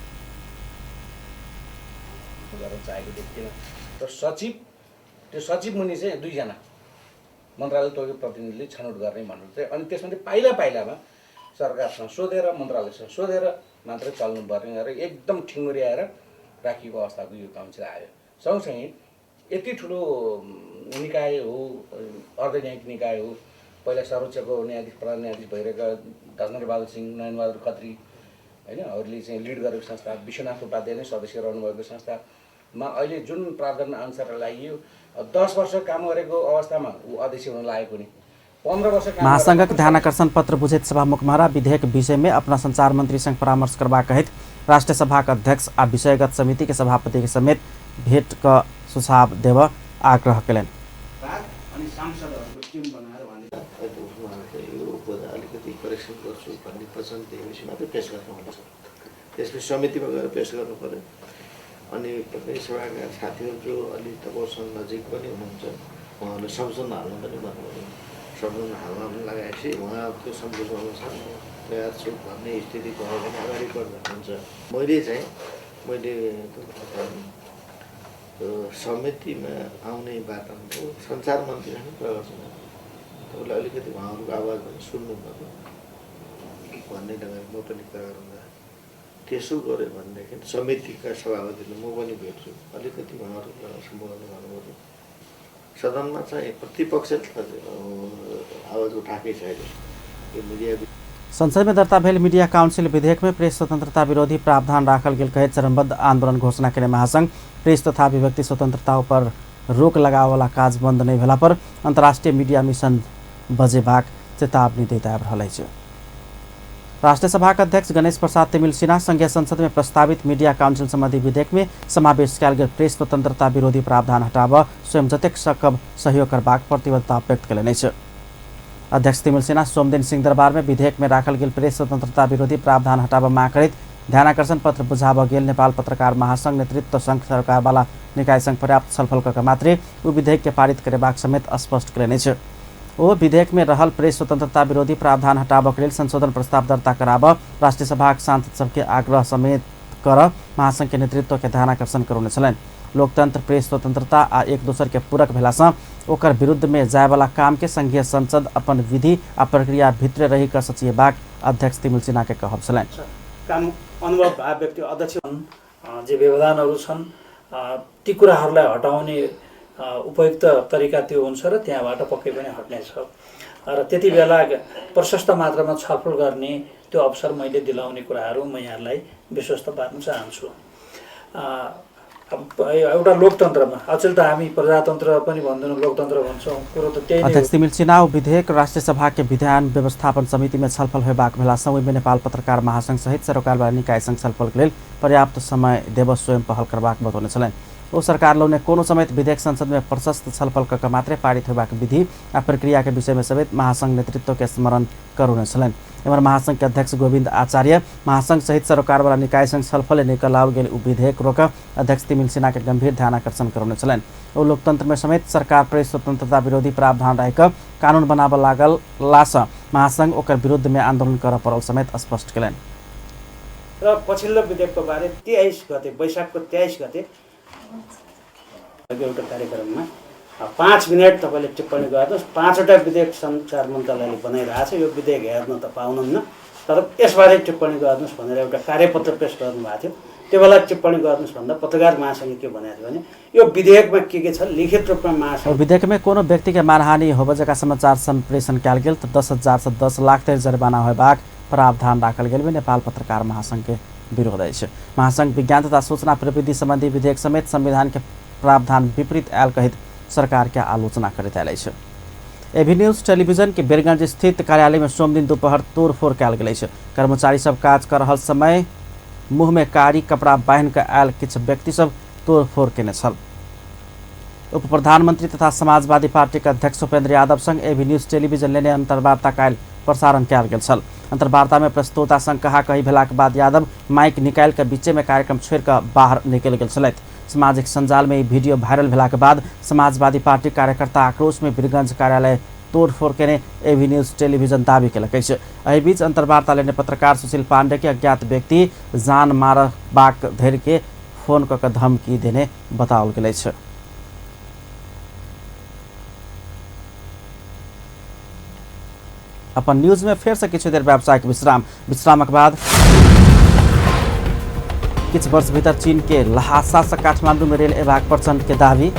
सचिव त्यो सचिव मुनि चाहिँ 2 जना मन्त्रालय तोके प्रतिनिधिले छनौट गर्ने भन्नु चाहिँ अनि त्यसमा चाहिँ पाइलामा सरकारसँग सोधेर मन्त्रालयसँग सोधेर मात्रै चल्नुपर्ने गरेर एकदम ठिङ्गुर्याएर राखिएको अवस्थाको यो काउन्सिल आयो। सँगसँगै यति ठुलो निकाय हो, अर्धन्यायिक निकाय हो। पहिला सर्वोच्चको न्यायाधीश प्रधान न्यायाधीश भइरहेका धर्मेन्द्र बहादुर सिंह, नयन बहादुर खत्री हैनहरूले चाहिँ लिड गरेको संस्था, विश्वनाथ उपाध्याय नै सदस्य रहनुभएको संस्थामा अहिले जुन प्रावधान अनुसार लागि 10 वर्ष काम गरेको अवस्थामा ऊ अध्यक्ष हुन लागेको नि 15 वर्ष काम। महासंघक ध्यान आकर्षण पत्र बुझेत सभामुख महरा विधेयक विषय में अपना संचार मंत्री संग परामर्श करवा कहित राष्ट्रीय सभा का अध्यक्ष आ विषयगत समिति के सभापति के समेत भेंट का सुझाव देव आग्रह कयलनि। अनि सांसदहरूको टिम बनाएर भने अलिकति करेक्सन गर्छु भन्ने वचन दिएपछि मात्रै पेस गर्नु हुन्छ। त्यसपछि समितिमा गएर पेस गर्नु पर्यो। अनि प्रतिनिधि सभाका साथीहरू जो अलि तपाईँसँग नजिक पनि हुनुहुन्छ उहाँहरूले संशोधन हाल्नु पनि भन्नुभयो। संशोधन हाल्न पनि लगाएपछि उहाँ त्यो सम्झौता अनुसार म तयार छु भन्ने स्थिति भयो भने अगाडि बढ्दा हुन्छ। मैले त्यो समितिमा आउने बाटोको सञ्चार मन्त्रीसँग प्रवचन तपाईँलाई अलिकति उहाँहरूको आवाज पनि सुन्नु पर्यो भन्ने ढङ्गले म पनि गराउँदा त्यसो गऱ्यो भनेदेखि समितिका सभापतिले म पनि भेट्छु अलिकति उहाँहरू सम्बोधन गर्नुपर्यो। सदनमा चाहिँ प्रतिपक्षले आवाज उठाएकै छैन। यो मिडिया संसद में दर्ता भेल मीडिया काउंसिल विधेयक में प्रेस स्वतंत्रता विरोधी प्रावधान राखल गेल कहे चरणबद्ध आंदोलन घोषणा केने महासंघ प्रेस तथा अभिव्यक्ति स्वतंत्रता पर रोक लगावला काज बंद नहीं भेला पर अंतर्राष्ट्रीय मीडिया मिशन बजेबाक चेतावनी दैत आबि रहल अछि। राष्ट्रीय सभा के अध्यक्ष गणेश प्रसाद तिमिल सिन्हा संघीय संसद में प्रस्तावित मीडिया काउंसिल संबंधी विधेयक में समावेश कयल गेल प्रेस स्वतंत्रता विरोधी प्रावधान हटाब स्वयं जतेक सकब सहयोग करबाक प्रतिबद्धता व्यक्त कयलनि अछि। अध्यक्ष तिमिल सिन्हा सोमदिन सिंहदरबार में विधेयक में राखल गेल प्रेस स्वतंत्रता विरोधी प्रावधान हटाब माग करैत ध्यानाकर्षण पत्र बुझाब गेल नेपाल पत्रकार महासंघ नेतृत्व संघ सरकार वाला निकाय संघ पर्याप्त छलफल कऽ मात्रै ओ विधेयक के पारित करेबाक समेत स्पष्ट कयलनि अछि। ओ विधेयक में रहल प्रेस स्वतंत्रता विरोधी प्रावधान हटाबक लेल संशोधन प्रस्ताव दर्ता कराब राष्ट्रीय सभा सांसद सबके आग्रह समेत कर महासंघ के नेतृत्व के ध्यानाकर्षण करौने छलनि। लोकतंत्र प्रेस स्वतंत्रता आ एक दोसर के पूरक भेलासँ ओकर विरुद्ध में जाय वाला काम के संघीय संसद अपन विधि आ प्रक्रिया भित्रे रही कर सचिएबाक अध्यक्ष तिमिल सिन्हा के कहब छलनि। काम अनुभव भए व्यक्ति अध्यक्ष जे व्यवधानहरू छन् ती कुराहरूलाई हटाउने उपयुक्त तरिका त्यो हुन्छ र त्यहाँबाट पक्कै पनि हट्नेछ र त्यति बेला प्रशस्त मात्रामा छलफल गर्ने त्यो अवसर मैले दिलाउने कुराहरू म यहाँलाई विश्वस्त पार्न चाहन्छु। एउटा लोकतन्त्रमा अचेल त हामी प्रजातन्त्र पनि भन्दैनौँ लोकतन्त्र भन्छौँ कुरो त त्यही नै हो। अध्यक्ष तिमिल सिन्हा विधेयक राष्ट्रिय सभा के विधान व्यवस्थापन समिति में छलफल होबाक भेलासँ ओहिमे नेपाल पत्रकार महासंघ सहित सरकारवाला निकाय संघ छलफल के लेल पर्याप्त समय देव स्वयं पहल करबाक बतौने छलनि। ओ सरकार लोने कोनो समेत विधेयक संसद में प्रशस्त छलफल कऽ मात्रै पारित होबाक विधि आ प्रक्रिया के विषय में समेत महासंघ नेतृत्व के स्मरण करौने छलनि। एम्हर महासंघ के अध्यक्ष गोविंद आचार्य महासंघ सहित सरकारवाला निकाय संघ छलफल निकालाओ गेल विधेयक रोक अध्यक्ष तिमिल सिन्हा के गंभीर ध्यानाकर्षण करौने छलनि। ओ लोकतंत्र में समेत सरकार प्रेस स्वतंत्रता विरोधी प्रावधान राखि कऽ कानून बनाब लागलासँ महासंघ ओकर विरुद्ध में आंदोलन करऽ पड़ल समेत स्पष्ट कयलनि। र पछिल्लो विधेयकको बारे 23 गते वैशाखको 23 गते एउटा कार्यक्रममा 5 मिनट तपाईँले टिप्पणी गर्नुहोस्। 5वटा विधेयक सञ्चार मन्त्रालयले बनाइरहेको छ, यो विधेयक हेर्न त पाउनुहुन्न तर यसबारे टिप्पणी गर्नुहोस् भनेर एउटा कार्यपत्र पेश गर्नुभएको थियो। त्यो बेला टिप्पणी गर्नुहोस् भन्दा पत्रकार महासंघले के भनेको थियो भने यो विधेयकमा के छ लिखित रूपमा महासंघ विधेयक में कोनो व्यक्ति के मानहानि होबजका समाचार संप्रेषण कयल गेल त 10,000 से 10 लाख तक जरिमाना होबाक प्रावधान राखल गेल में नेपाल पत्रकार महासंघ के विरोध अछि। महासंघ विज्ञान तथा सूचना प्रविधि संबंधी विधेयक समेत संविधान के प्रावधान विपरीत आयल कहित सरकार के आलोचना करैत आयल अछि। एभी न्यूज टेलीविजन के बेरगंज स्थित कार्यालय में सोमदिन दोपहर तोड़फोड़ कयल गेल अछि। कर्मचारी सब काज कर रहल समय मुँह में कारी कपड़ा बान्हि कऽ आयल किछु व्यक्ति सब तोड़फोड़ केने छल। उप प्रधानमंत्री तथा समाजवादी पार्टी के अध्यक्ष उपेंद्र यादव संग एभी न्यूज टेलीविजन लेने अंतर्वार्ता काल्हि प्रसारण कयल गेल छल। अंतर्वार्ता में प्रस्तोता संग कहा कही भेलाक बाद यादव माइक निकाल के बीचे में कार्यक्रम छोड़ कर बाहर निकल गेल छलथि। सामाजिक संजाल में वीडियो वायरल भेला के बाद समाजवादी पार्टी कार्यकर्ता आक्रोश में वीरगंज कार्यालय तोड़फोड़ केने एभी न्यूज टेलीविजन दावी केलक अछि। एहि बीच अंतर्वार्ता लेने पत्रकार सुशील पांडे के अज्ञात व्यक्ति जान मारबाक धरि के फोन कऽ धमकी देने बताओल गेल अछि। अपन न्यूज में फेर से किछु देर व्यावसायिक विश्रामक बाद किछु वर्ष भीतर चीन के लहासा से काठमांडू में रेल एबाक प्रचंड के दावी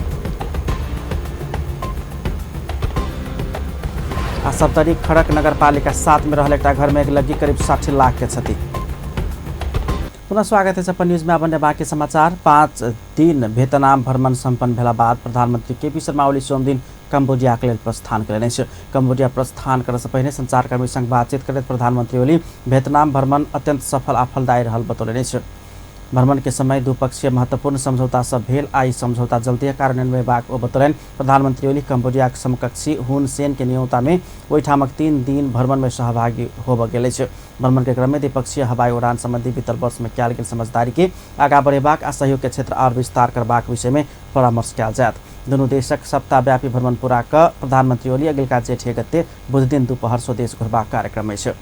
आ सप्तरी खड़क नगरपालिका 7 में रहल एकटा घर में आगि लगी करीब 60 लाख के क्षति। पुनः स्वागत है अपन न्यूज में। अब बाकी समाचार। 5 दिन वियतनाम भ्रमण संपन्न भेला बाद प्रधानमंत्री केपी शर्मा ओली सोमदिन कम्बोडिया के लेल प्रस्थान कयलनि अछि। कम्बोडिया प्रस्थान करय से पहिने संचारकर्मी संग बातचीत करैत प्रधानमंत्री ओली वियतनाम भ्रमण अत्यंत सफल आ फलदायी रहल बतौलनि अछि। भ्रमण के समय द्विपक्षीय महत्वपूर्ण समझौता सब भेल आई समझौता जल्दी कार्यान्वयन बाक ओ बतौलन। प्रधानमंत्री ओली कम्बोडिया के समकक्षी हुन सेन के नियोता में ओहिठामक 3 दिन भ्रमण में सहभागी होब गेल अछि। भ्रमण के क्रम में द्विपक्षीय हवाई उड़ान संबंधी बीतल वर्ष में कयल गेल समझदारी के आगा बढ़ेबाक आ सहयोग के क्षेत्र और विस्तार करबाक विषय में परामर्श कयल जायत। दुनू देशक सप्ताहव्यापी भ्रमण पूरा क प्रधानमंत्री ओली अगिलका जेठ 1 गते बुध दिन दुपहर स्वदेश घुरबाक कार्यक्रम अछि।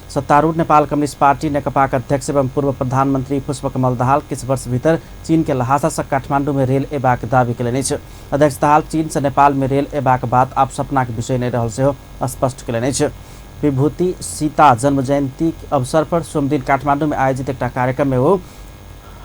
सत्तारूढ़ नेपाल कम्युनिस्ट पार्टी नेकपाका अध्यक्ष एवं पूर्व प्रधानमंत्री पुष्पकमल दाहाल किछु वर्ष भीतर चीन के लहासा से काठमांडू में रेल एबाक दावी केलनि अछि। अध्यक्ष दाहाल चीन से नेपाल में रेल एबाक बात आप सपना के विषय नहीं रहल सेहो स्पष्ट केलनि अछि। विभूति सीता जन्म जयंती के अवसर पर सोमदिन काठमांडू में आयोजित एक कार्यक्रम में वो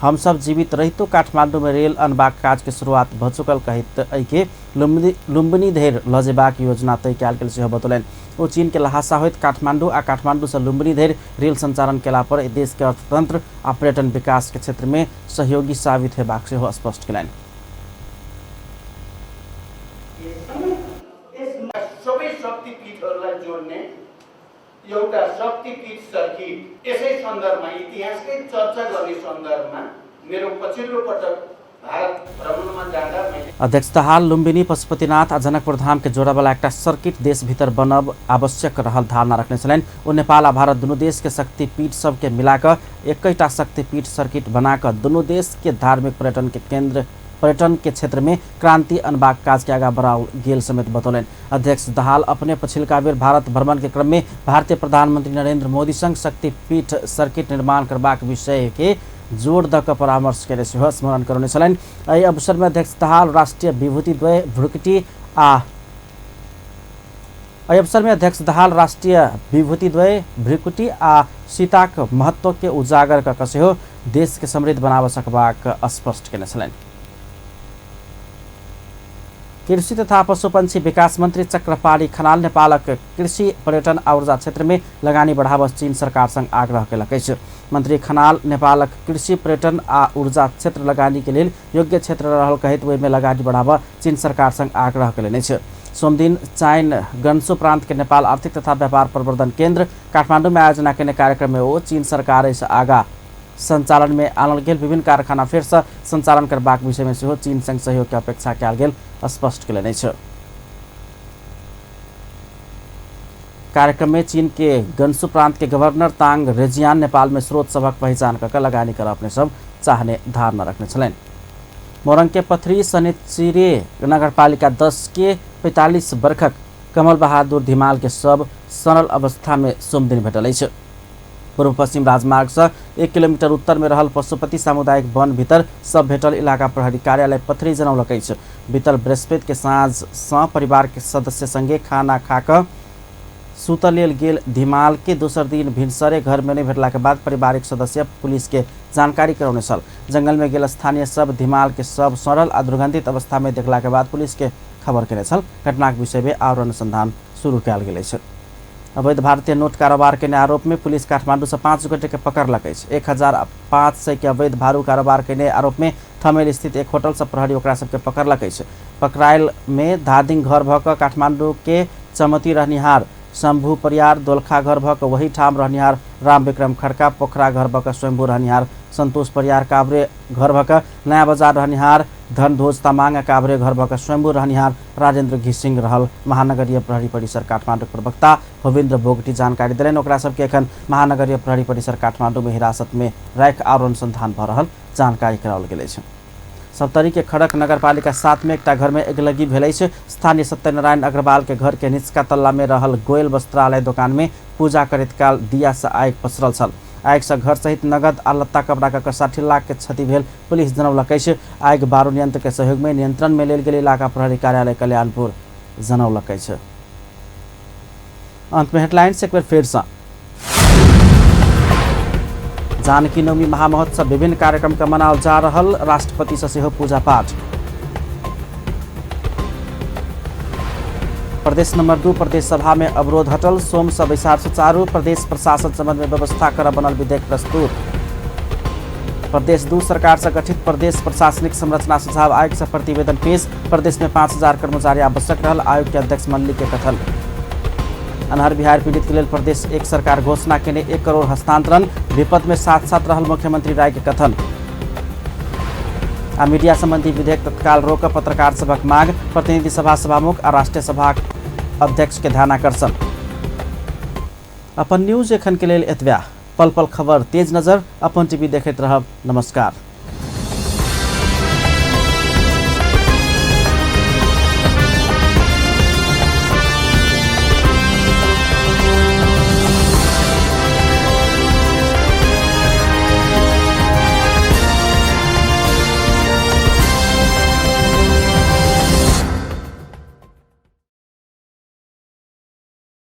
हम सब जीवित रहितो काठमांडू में रेल अनबाक काज के शुरुआत भ चुकल कहित एके लुम्बिनी धरि लजेबाक योजना तय कयल गेल सेहो बतौलनि। ओ चीन के लहासा होइत काठमांडू आ काठमांडू से लुम्बिनी धरि रेल संचालन केला पर देश के अर्थतंत्र आ पर्यटन विकास के क्षेत्र में सहयोगी साबित हेबाक सेहो स्पष्ट केलनि। सबै शक्तिपीठहरूलाई जोड्ने एउटा शक्तिपीठ सर्किट यसै सन्दर्भमा इतिहासकै चर्चा गर्ने सन्दर्भमा मेरो पछिल्लो पटक भारत भ्रमणमा जाँदा मैले अध्यक्ष दाहाल लुम्बिनी पशुपतिनाथ आ जनकपुर धाम के जोड़ावाला एक सर्किट देश भीतर बनब आवश्यक रहल धारणा रखने छलनि। ओ नेपाल आ भारत दुनू देश के शक्तिपीठ सबके मिलाकर एकैटा शक्तिपीठ सर्किट बनाकर दुनू देश के धार्मिक पर्यटन के केंद्र पर्यटन के क्षेत्र में क्रांति अनबाक काज के आगा बढ़ाओ गेल समेत बतौलन। अध्यक्ष दाहाल अपने पछिलका बेर भारत भ्रमण के क्रम में भारतीय प्रधानमंत्री नरेंद्र मोदी संग शक्तिपीठ सर्किट निर्माण करबाक विषय के जोड़ द क परामर्श केने सेहो स्मरण करौने छलनि। एहि अवसर में अध्यक्ष दाहाल राष्ट्रीय विभूतिद्वय भ्रिकुटी आ सीताक महत्व के उजागर क सेहो देश के समृद्ध बनाब सकबाक स्पष्ट केने छलनि। कृषि तथा पशुपंछी विकास मंत्री चक्रपाणी खनाल नेपालक कृषि पर्यटन आ ऊर्जा क्षेत्र में लगानी बढ़ाव चीन सरकार संग आग्रह केलक अछि। मंत्री खनाल नेपालक कृषि पर्यटन आ ऊर्जा क्षेत्र लगानी के लेल योग्य क्षेत्र रहल कहित ओहि में लगानी बढ़ाव चीन सरकार संग आग्रह केलनि अछि। सोमदिन चाइन गन्सु प्रांत के नेपाल आर्थिक तथा व्यापार प्रवर्धन केंद्र काठमांडू में आयोजना केने कार्यक्रम में वो चीन सरकार से आगा संचालन में आनल गेल विभिन्न कारखाना फिर से संचालन करबाक विषय में सेहो चीन संग सहयोग के अपेक्षा कयल गेल स्पष्ट केलनि अछि। कार्यक्रम में चीन के गन्सु प्रांत के गवर्नर तांग रेजियान नेपाल में स्रोत सबक पहचान कर लगानी कर अपने सब चाहने धारणा रखने छलनि। मोरंग के पथरी सनिचिरे नगरपालिका 10 के 45 वर्षक कमल बहादुर धिमाल के सब सरल अवस्था में सोमदिन भेटल अछि। पूर्व पश्चिम राजमार्ग से 1 किलोमीटर उत्तर में रहल पशुपति सामुदायिक वन भीतर सब भेटल इलाका प्रहरी कार्यालय पथरी जनौलक अछि। बीतल बृहस्पति के साँझ सँ परिवार के सदस्य संगे खाना खाकर सुतल लेल गेल धिमाल के दोसर दिन भिनसरे घर में नहीं भेटला के बाद पारिवारिक सदस्य पुलिस के जानकारी करौने छल। जंगल में गेल स्थानीय सब धिमाल के सब सड़ल आ दुर्गंधित अवस्था में देखला के बाद पुलिस के खबर केने छल। घटना के विषय में और अनुसंधान शुरू कयल गेल अछि। अवैध भारतीय नोट कारोबार के आरोप में पुलिस काठमांडू से 5 गोटे के पकड़लक अछि। 1500 के अवैध भारू कारोबार के आरोप में थमेल स्थित एक होटल से प्रहरी ओकरा सबके पकड़लक अछि। पकड़ायल में धादिंग घर भ क काठमांडू के चमती रहनिहार शंभू परियार, दोलखा घर भ क वही ठाम रहनिहार राम विक्रम खड़का, पोखरा घर भ क स्वयंभू रहनिहार संतोष परियार, काभ्रे घर भ क नया बाजार रहनिहार धनध्वज तामाङ, काभ्रे घर भ क स्वयंभू रहनिहार राजेंद्र घिसिंग रहल। महानगरीय प्रहरी परिसर काठमांडू प्रवक्ता भवेन्द्र बोगटी जानकारी दिलनि। ओकरा सबके एखन महानगरीय प्रहरी परिसर काठमांडू में हिरासत में राखि और अनुसंधान भ रहल जानकारी कराओल गेल अछि। सप्तरी के खड़क नगरपालिका 7 में एकटा घर में अगिलगी भेल अछि। स्थानीय सत्यनारायण अग्रवाल के घर के निचका तल्ला में रहल गोयल वस्त्रालय दुकान में पूजा करैत काल दिया से आगि पसरल छल। आगि से घर सहित नगद आ लत्ता कपड़ा के 60 लाख के क्षति भेल पुलिस जनौलक अछि। आगि बारू नियंत्रक के सहयोग में नियंत्रण में लेल गेल इलाका प्रहरी कार्यालय कल्याणपुर जनौलक अछि। अंत में हेडलाइंस एक बार फिर से। जानकी नवमी महामहोत्सव विभिन्न कार्यक्रम का मनाओल जा रहल, राष्ट्रपति से सेहो पूजा पाठ। प्रदेश नंबर 2 प्रदेश सभा में अवरोध हटल, सोम से बैसार सुचारू, प्रदेश प्रशासन संबंध में व्यवस्था कर बनल विधेयक प्रस्तुत। प्रदेश 2 सरकार से गठित प्रदेश प्रशासनिक संरचना सुझाव आयोग से प्रतिवेदन पेश, प्रदेश में 5000 कर्मचारी आवश्यक रहल, आयोग के अध्यक्ष मल्लिक के कथन। अनहर बिहार पीड़ित के लिए प्रदेश 1 सरकार घोषणा केने 1 करोड़ हस्तांतरण, विपद में साथ साथ रहल मुख्यमंत्री राय के कथन। आ मीडिया संबंधी विधेयक तत्काल रोक पत्रकार सभक माग प्रतिनिधि सभा सभामुख आ राष्ट्रीय सभा अध्यक्ष के ध्यानाकर्षण। अपन न्यूज एखन के लेल एतबा। पल पल खबर तेज नजर अपन टीवी देखैत रहब। नमस्कार।